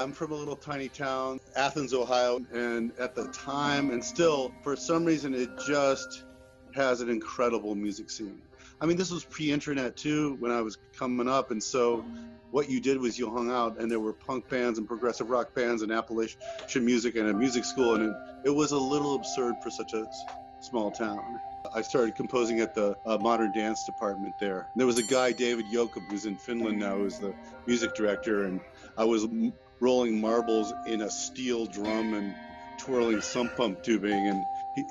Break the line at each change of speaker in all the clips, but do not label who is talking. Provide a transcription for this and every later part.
I'm from a little tiny town, Athens, Ohio, and at the time, and still, for some reason, it just has an incredible music scene. I mean, this was pre-internet too, when I was coming up, and so what you did was you hung out, and there were punk bands and progressive rock bands and Appalachian music and a music school, and it was a little absurd for such a small town. I started composing at the modern dance department there. There was a guy, David Jokup, who's in Finland now, who's the music director, and I was rolling marbles in a steel drum and twirling sump pump tubing, and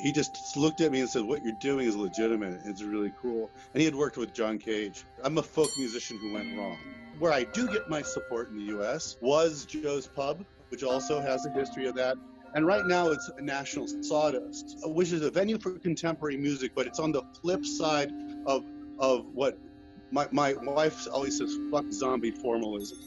he just looked at me and said, "What you're doing is legitimate. It's really cool." And he had worked with John Cage. I'm a folk musician who went wrong. Where I do get my support in the U.S. was Joe's Pub, which also has a history of that. And right now it's National Sawdust, which is a venue for contemporary music, but it's on the flip side of what my wife always says, fuck zombie formalism.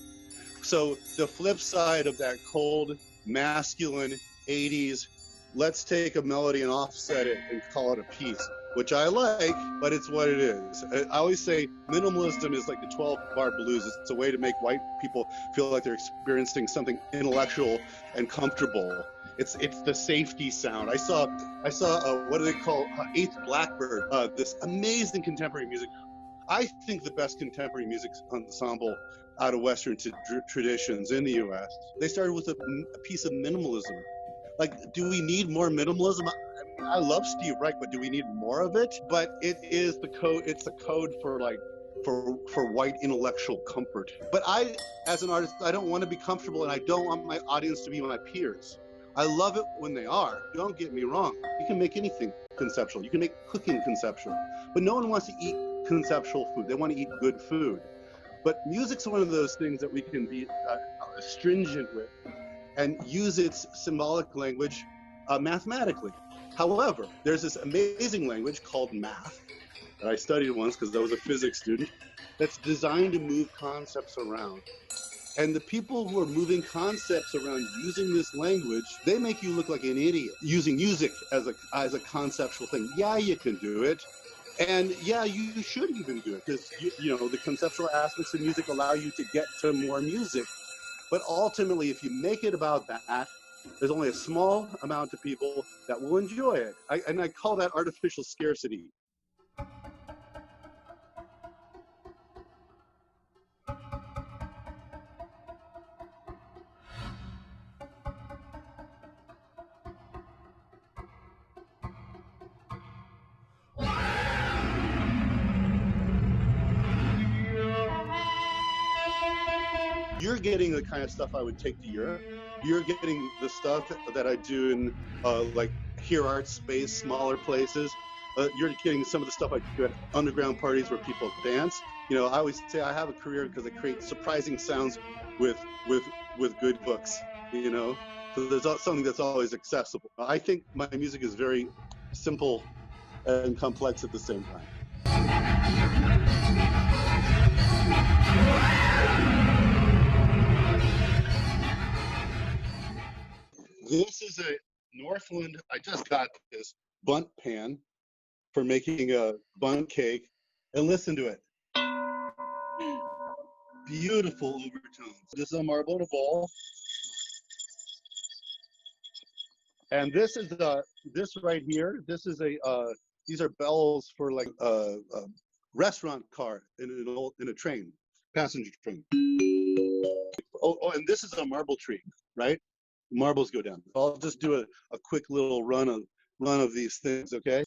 So the flip side of that cold, masculine 80s, let's take a melody and offset it and call it a piece, which I like, but it's what it is. I always say minimalism is like the 12-bar blues. It's a way to make white people feel like they're experiencing something intellectual and comfortable. It's the safety sound. I saw what do they call Eighth Blackbird? This amazing contemporary music. I think the best contemporary music ensemble out of Western traditions in the U.S. They started with a piece of minimalism. Like, do we need more minimalism? I love Steve Reich, but do we need more of it? But it is the code. It's the code for like for white intellectual comfort. But I, as an artist, I don't want to be comfortable, and I don't want my audience to be my peers. I love it when they are. Don't get me wrong. You can make anything conceptual. You can make cooking conceptual. But no one wants to eat conceptual food. They want to eat good food. But music's one of those things that we can be stringent with and use its symbolic language mathematically. However, there's this amazing language called math that I studied once because I was a physics student that's designed to move concepts around. And the people who are moving concepts around using this language, they make you look like an idiot using music as a conceptual thing. Yeah, you can do it. And yeah, you should even do it because, you know, the conceptual aspects of music allow you to get to more music. But ultimately, if you make it about that, there's only a small amount of people that will enjoy it. And I call that artificial scarcity. You're getting the kind of stuff I would take to Europe. You're getting the stuff that I do in like Here Art Space, smaller places. You're getting some of the stuff I do at underground parties where people dance. You know, I always say I have a career because I create surprising sounds with good books. You know, so there's something that's always accessible. I think my music is very simple and complex at the same time. This is a Northland, I just got this bunt pan for making a bunt cake, and listen to it. Beautiful overtones. This is a marble in a bowl. And this is this right here, this is these are bells for like a restaurant car in a train, passenger train. Oh, and this is a marble tree, right? Marbles go down. I'll just do a quick little run of these things, okay?